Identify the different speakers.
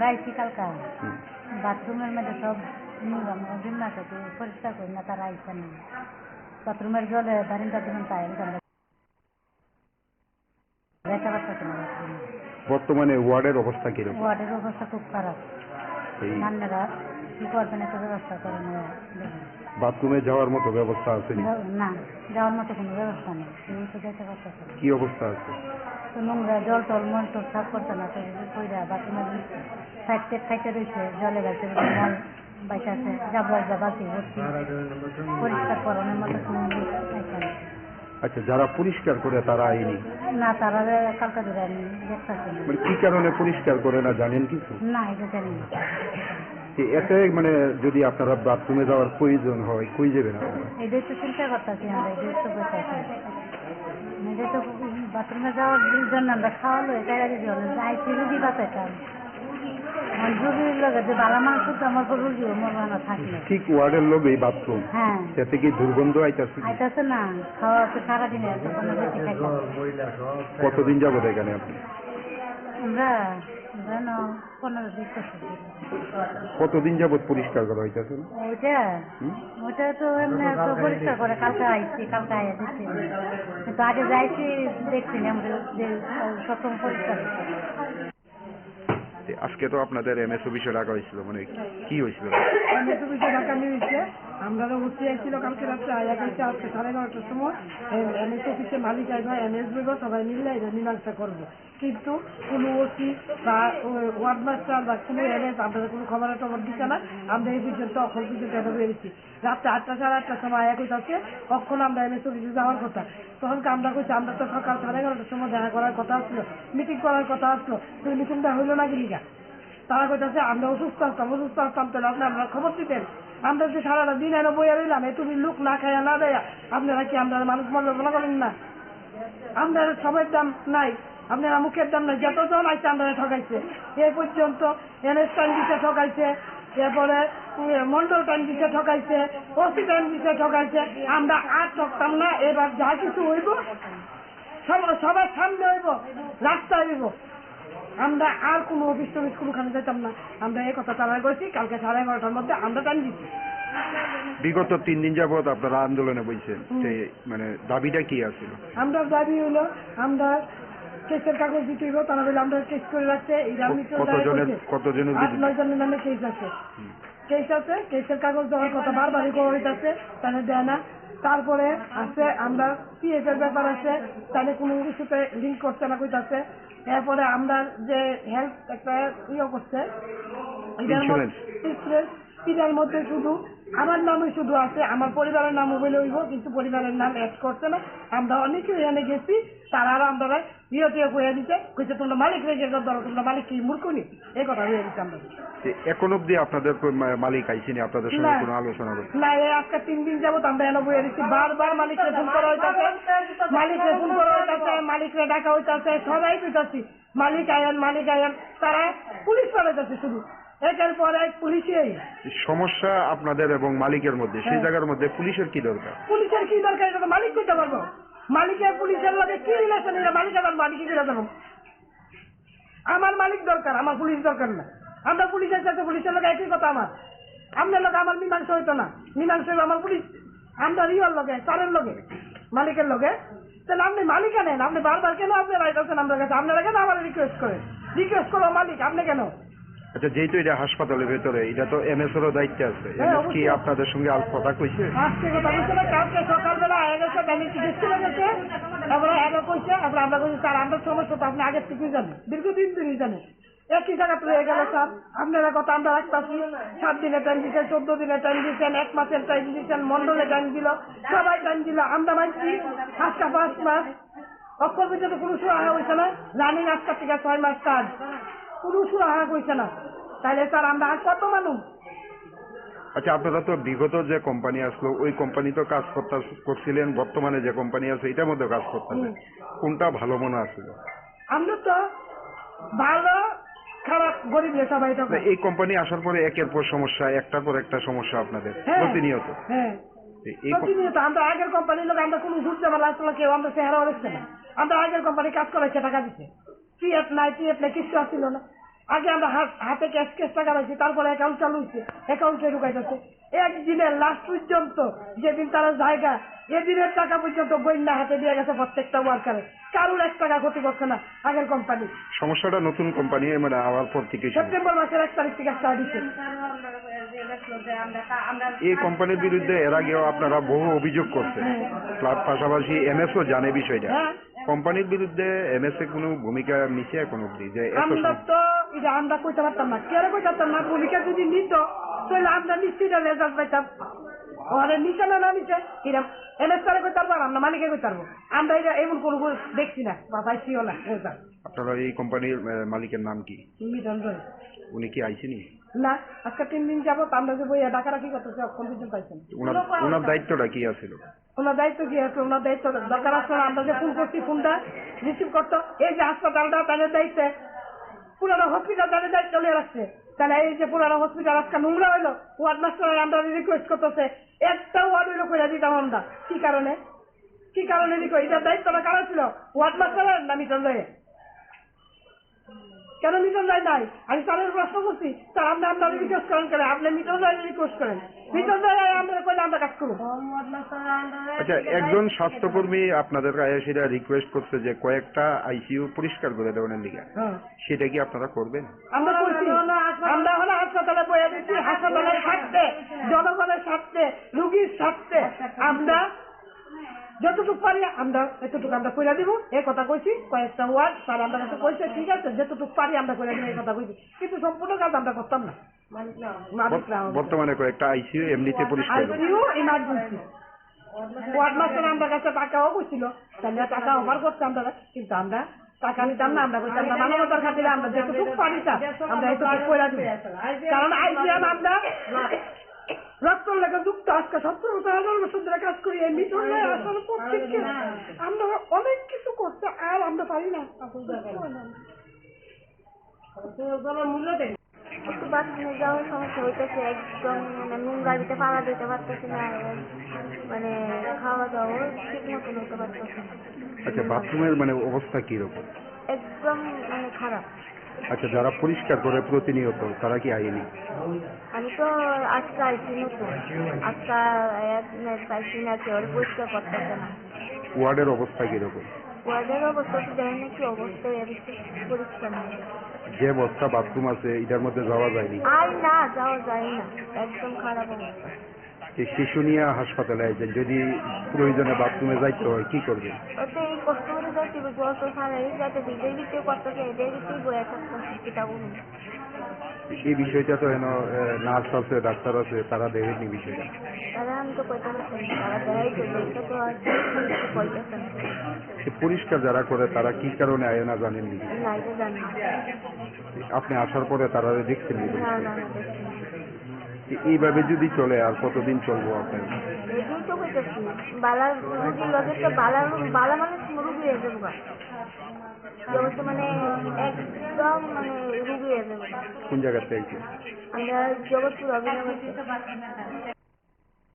Speaker 1: গাইছি কালকা বাথরুমের মধ্যে সব নোংরা থেকে পরিষ্কার করি না, তারা আইসে না। বাথরুমের জলে বারিন্দা দিন পায় দেখা পাচ্ছে না।
Speaker 2: বর্তমানে ওয়ার্ডের অবস্থা কিরকম?
Speaker 1: ওয়ার্ডের অবস্থা খুব খারাপ। নান্নারা কি করবেন, একটা ব্যবস্থা করে না।
Speaker 2: বাথরুমে যাওয়ার মতো ব্যবস্থা আছে
Speaker 1: না, যাওয়ার মতো কোনো ব্যবস্থা নেই। এই তো দেখতে পাচ্ছে
Speaker 2: কি অবস্থা আছে?
Speaker 1: তো নোংরা জল টল মল টল সাফ করছে না, তো কইরা বাথরুমের সাইডে খাইতে রয়েছে, জলে গাছে মল বাইকে আছে, জাবলা বাকি ভর্তি, পরিষ্কার করানোর মতো কোনো নেই।
Speaker 2: আচ্ছা, যারা পরিষ্কার করে তারা আইনি
Speaker 1: না, তারা কালকা ধরে আমি দেখতেছি না।
Speaker 2: মানে কি কারণে পরিষ্কার করে না জানেন কিছু?
Speaker 1: না, এটা জানি না।
Speaker 2: এতে মানে যদি আপনারা বাথরুমে যাওয়ার প্রয়োজন হয় কই যাবেন আপনারা?
Speaker 1: এটাই তো চিন্তা করতেছি আমরা, এটাই তো বলতেছি। এটাই তো বাথরুমে যাওয়ার জন্য আমরা খাওয়ালো টাকা দিতে হবে, আইসি রুগী বাঁচাইতাম। রুগীর লোক যে বালা মানুষ তো আমার রুগীও মরবানো থাকলে
Speaker 2: ঠিক ওয়ার্ডের লোক এই বাথরুম,
Speaker 1: হ্যাঁ,
Speaker 2: এতে কি দুর্গন্ধ আইতাছে?
Speaker 1: আইতাছে না, খাওয়া তো সারাদিনে
Speaker 2: কতদিন যাবো এখানে আপনি?
Speaker 1: আমরা জানো 15-20 বছর।
Speaker 2: কতদিন যাবত পরিষ্কার করা হইতেছে?
Speaker 1: ওইটা তো এমনি তো পরিষ্কার করে কালকে আইছি, কালকে আইয়া দিচ্ছি, কিন্তু আগে যাইছি দেখছি না আমরা যে সবসময় পরিষ্কার।
Speaker 2: আজকে তো আপনাদের এমএস অফিসে ডাকা হয়েছিল, মানে কি হয়েছিল?
Speaker 3: এমএস অফিসে ডাকা হয়েছে, আমরা উঠে আসছিল কালকে রাত্রে আয়া গেছে। আজকে 11:30টার সময় এমএস অফিসে মালিক আইবা, এমএস বইব, সবাই মিললে এটা মীমাংসা করবো। কিন্তু কোনো ওসি বা ওয়ার্ড মাস্টার বা কোনো এমএস আপনাদের কোনো খবরের টবর দিচ্ছে না। আমরা এই পর্যন্ত অখন পর্যন্ত এটা বেরিয়েছি। রাত্রে 8টা 8:30টার সময় আয়া কইতাছে কখন আমরা এমএস অফিসে যাওয়ার কথা। তখন আমরা কইছি আমরা তো সকাল 11:30টার সময় দেখা করার কথা আসলো, মিটিং করার কথা আসলো, তো মিটিংটা হইলো না গিলিকা। তারা কইতাছে আমরা অসুস্থ আসতাম তো আপনারা খবর দিতেন। আমরা যে সারাটা দিন এনে বইয়া রইলাম, তুমি লোক না খাইয়া না দেয়া আপনারা কি আমরা মানুষ মনে করেন না? আমরা সময়ের দাম নাই, আপনারা মুখের দাম নাই। যতজন আইসে আমরা ঠকাইছে এ পর্যন্ত, এনএস টাইম দিতে ঠকাইছে, এরপরে মন্ডল টাইম দিতে ঠকাইছে, ওসি টাইম দিতে ঠকাইছে। আমরা আর ঠকতাম না। এবার যা কিছু হইব সবার সামনে হইব, রাস্তায় হইব। আমরা আর কোনো অফিস টফিস কোনোখানে যেতাম না। আমরা এই কথা চালাই করছি, কালকে 11:30টার মধ্যে আমরা টাইম দিচ্ছি।
Speaker 2: বিগত 3 দিন যাবত আপনারা আন্দোলনে বইছেন, মানে দাবিটা কি আছিল? আমরা
Speaker 3: দাবি হইলো আমরা কেসের কাগজ দিতে হইব, তারা বলে আমরা কেস করে রাখছে। এই
Speaker 2: কতজনের
Speaker 3: 8-9 জনের নামে কেস আছে। কেসের কাগজ দেওয়ার কথা বারবারই করা হইতেছে, তাহলে দেয় না। তারপরে আছে আমরা পিএফ এর ব্যাপার আছে, তাহলে কোনো কিছুতে লিঙ্ক করছে না কইতাছে। এরপরে আমরা যে হেলথ একটা করছে, এটার মধ্যে শুধু আমার নামই শুধু আছে, আমার পরিবারের নাম বলে হইব, কিন্তু পরিবারের নাম অ্যাড করছে না। আমরা অনেকে এখানে গেছি, তারা আরো আমরা ইয়ে কইয়া দিচ্ছে, কইছে তোমরা মালিক রেখে ধরো, তোমরা মালিক কি মূর্খ নি, এই কথা হয়ে দিচ্ছে। আমরা
Speaker 2: এখন অব্দি আপনাদের মালিক আইসিনি আপনাদের সঙ্গে কোনো আলোচনা করতে?
Speaker 3: না, আজকে 3 দিন যাবত আমরা এনে বইয়া দিচ্ছি। বারবার মালিকরে ফোন করা হইতাছে, মালিকরে ডাকা হইতাছে, সবাই কইতাছি মালিক আয়ান। তারা পুলিশ পাঠাইতেছে শুধু, একের পর এক পুলিশই।
Speaker 2: সমস্যা আপনাদের এবং মালিকের মধ্যে, সেই জায়গার মধ্যে পুলিশের কি দরকার?
Speaker 3: এটা তো মালিক কইতে পারবো। মালিকের পুলিশের লগে কি রিলেশন? এটা মালিক করে দেবো। আমার মালিক দরকার, আমার পুলিশ দরকার না। আমরা পুলিশের সাথে পুলিশের লগে একই কথা। আপনার লগে আমার মীমাংসা হইতো না, মীমাংসা আমার পুলিশ। আমরা রিওর লগে, তারের লগে, মালিকের লগে। তাহলে আপনি মালিক আনেন, আপনি বারবার কেন আপনি রাইট আছেন আমরা কাছে? আপনারা কেন আমার রিকোয়েস্ট করো মালিক, আপনি কেন?
Speaker 2: আচ্ছা, যেহেতু এটা হাসপাতালের ভেতরে, এটা তো এমএস এরও দায়িত্ব আছে, কি আপনাদের সঙ্গে কথা কইছে?
Speaker 3: আজকে কথা কইছে না, কালকে সকালবেলা আয়া গেছে, আমি চিকিৎসা চলে গেছে, তারপরে আগে কইছে, আমরা কইছি স্যার আমরা সমস্যা তো আপনি আগের থেকেই জানেন, দীর্ঘদিন ধরেই জানেন। একই জায়গা রয়ে গেল স্যার, আপনারা কথা আমরা রাখতেছি। 7 দিনের টাইম দিচ্ছেন, 14 দিনের টাইম দিচ্ছেন, 1 মাসের টাইম দিচ্ছেন, মন্ডলে টাইম দিল, সবাই টাইম দিল। আমরা মানছি আজকা 5 মাস, অক্ষর পর্যন্ত কোনো সুরাহা হয়েছে না। রানিং আজকার থেকে 6 মাস কাজ, কোনো সুরাহা হয়েছে না। তাহলে স্যার আমরা আর কত মানুষ?
Speaker 2: আচ্ছা, আপনারা তো বিগত যে কোম্পানি আসলো ওই কোম্পানি তো কাজ করছিলেন, বর্তমানে যে কোম্পানি আছে এটার মধ্যে কাজ করতেছে, কোনটা ভালো মনে আসছিল?
Speaker 3: আমরা তো ভালো খারাপ গরিব সবাই।
Speaker 2: এই কোম্পানি আসার পরে একের পর সমস্যা, একটার পর একটা সমস্যা আপনাদের প্রতিনিয়ত।
Speaker 3: আমরা আগের কোম্পানির লোক, আমরা কোনো ঘুরতে পারলাম আসলে কেউ আমরা চেহারাও দেখছে না। আমরা আগের কোম্পানি কাজ করাইছে, টাকা দিচ্ছে, টিএফ নাই কিছু আসছিল না। আগে আমরা হাতে ক্যাশ টাকা পাইছি, তারপরে অ্যাকাউন্ট চালু হয়েছে, অ্যাকাউন্টে ঢুকাইতেছে। একদিনের লাস্ট পর্যন্ত যেদিন তারা জায়গা, এদিনের টাকা পর্যন্ত বন্যা হাতে দিয়ে গেছে প্রত্যেকটা ওয়ার্কারে, কারোর 1 টাকা ক্ষতি করছে না আগের কোম্পানি।
Speaker 2: সমস্যাটা নতুন কোম্পানি মানে আওয়ার পর থেকে শুরু।
Speaker 3: সেপ্টেম্বর মাসের 1 তারিখ থেকে স্টার্ট হচ্ছে।
Speaker 2: এই কোম্পানির বিরুদ্ধে এর আগেও আপনারা বহু অভিযোগ করছেন, প্লাস পাশাপাশি এমএসও জানে বিষয়টা।
Speaker 3: হ্যাঁ,
Speaker 2: কোম্পানির বিরুদ্ধে এমএসএ কোনো ভূমিকা নিছে এখন অব্দি যে এত
Speaker 3: আমরা তো এটা আমরা কইতে পারতাম না, কেন কইতে পারতাম না। ভূমিকা যদি নিত তাহলে আমরা নিশ্চিত রেজাল্ট পাইতাম। ওরা নিচে না নিচে এরকম এমএসআরে কইতে পারবো, আমরা মালিকে কইতে পারবো। আমরা এটা এমন কোনো দেখছি না বা পাইছিও না রেজাল্ট।
Speaker 2: আপনারা এই কোম্পানির মালিকের নাম কি?
Speaker 3: মিটন রয়।
Speaker 2: উনি কি আইসেনি?
Speaker 3: না, আজকে 3 দিন যাবো আমরা যে বইয়া ডাকাডাকি করতেছে, কনফিউশন পাইছেন।
Speaker 2: ওনার দায়িত্বটা কি আছিল?
Speaker 3: ওনার দায়িত্ব কি আছে? ওনার দায়িত্ব দরকার আছে, আমরা যে ফোন করছি ফোনটা রিসিভ করতো। এই যে হাসপাতালটা তাদের দায়িত্বে, পুরানো হসপিটাল তাদের দায়িত্ব নিয়ে রাখছে। তাহলে এই যে পুরানো হসপিটাল আজকে নোংরা হইলো, ওয়ার্ড মাস্টার আমরা রিকোয়েস্ট করতেছে একটা ওয়ার্ড হইলো করে দিতাম আমরা। কি কারণে রিকোয়েস্ট? এটার দায়িত্বটা কারা ছিল? ওয়ার্ড মাস্টারের না মিটন রায়ের? কেন মিটন রায় নাই? আমি স্যারের প্রশ্ন করছি, স্যার আপনি আপনারা রিকোয়েস্ট করেন কেন? আপনি মিটন রায় রিকোয়েস্ট করেন, মিটন রায় আমরা কইলে আমরা কাজ করবো।
Speaker 2: আচ্ছা, একজন স্বাস্থ্যকর্মী আপনাদের কাছে সেটা রিকোয়েস্ট করছে যে কয়েকটা আইসিইউ পরিষ্কার করে দেওয়ার লিগে, সেটা কি আপনারা করবেন?
Speaker 3: আমরা করছি, আমরা হলো হাসপাতালে বয়ে দিচ্ছি, হাসপাতালের স্বার্থে, জনগণের স্বার্থে, রুগীর স্বার্থে আমরা যতটুকু পারি আমরা এতটুকু আমরা করে দিব, এই কথা কইছি। কয়েকটা ওয়ার্ড স্যার আমরা কাছে কইছে, ঠিক আছে যতটুকু পারি আমরা করে দিব, এই কথা কইছি। কিন্তু সম্পূর্ণ কাজ আমরা করতাম না।
Speaker 2: বর্তমানে কয়েকটা আইসিইউ এমনিতে পরিষ্কার করে।
Speaker 3: আইসিইউ ইমার্জেন্সি ওয়ার্ড মাস্টার আমরা কাছে টাকাও বলছিল, তাহলে টাকা অফার করছে আমরা, কিন্তু আমরা টাকা নিতাম না। আমরা বলছি আমরা মানবতার খাতিরে আমরা যতটুকু পারি আমরা এতটুকু করে দিব। কারণ আইসিএম আমরা রক্তর লেখা যুক্ত আজকে 17 বছর ধরে কাজ করি। এই মিটনে আসলে প্রত্যেককে আমরা অনেক কিছু করতে, আর আমরা পারি না। মূল্য দেয়
Speaker 4: একটু বাথরুমে যাওয়ার সমস্যা হইতেছে, একদম মানে নোংরা দিতে পাড়া দিতে পারতেছি না, মানে খাওয়া দাওয়া ঠিক মতন হইতে পারতেছি না।
Speaker 2: আচ্ছা, বাথরুমের মানে অবস্থা কিরকম?
Speaker 4: একদম মানে খারাপ।
Speaker 2: আচ্ছা, যারা পরিষ্কার করে প্রতিনিয়ত তারা কি আইনি?
Speaker 4: আমি তো আজকে আইসি নতুন, আজকে পাইছি না, কেউ পরিষ্কার করতেছে না।
Speaker 2: ওয়ার্ডের অবস্থা কিরকম?
Speaker 4: ওয়ার্ডের অবস্থা তো জানি না কি অবস্থা, পরিষ্কার নেই।
Speaker 2: যে বস্তা বাথরুম আছে এটার মধ্যে যাওয়া যায়নি?
Speaker 4: আর না, যাওয়া যায় না, একদম খারাপ অবস্থা।
Speaker 2: এই শিশু নিয়ে হাসপাতালে আছে, যদি প্রয়োজনে বাথরুমে যাইতে হয় কি করবে?
Speaker 4: ওতে এই কষ্ট করে যাচ্ছি, জল তো সারা যাতে ভিজে ভিজে করতেছে, এদের ভিতরেই বয়ে থাকতেছে, সেটা বলুন।
Speaker 2: এই বিষয়টা তো এন নার্স আছে, ডাক্তার আছে, তারা দেখেনি বিষয়টা।
Speaker 4: তারা আমি তো কইতে পারছি না, তারা দেয় তো দেখতে তো আর কিছু কইতেছে না।
Speaker 2: পরিষ্কার যারা করে তারা কি কারণে আয় না জানেন নাকি?
Speaker 4: না, এটা জানি না।
Speaker 2: আপনি আসার পরে তারা দেখছেন নাকি?
Speaker 4: না না না, দেখছি না।
Speaker 2: এইভাবে যদি চলে আর কতদিন চলবো আপনার?
Speaker 4: এটাই তো কইতেছি, বালা রুগীর লগে তো বালা মানে রুগী হয়ে যাবো গা। এই অবস্থা মানে একদম মানে রুগী হয়ে যাবো।
Speaker 2: কোন জায়গাতে?
Speaker 4: আমরা জগৎপুর অভিনয় করছি।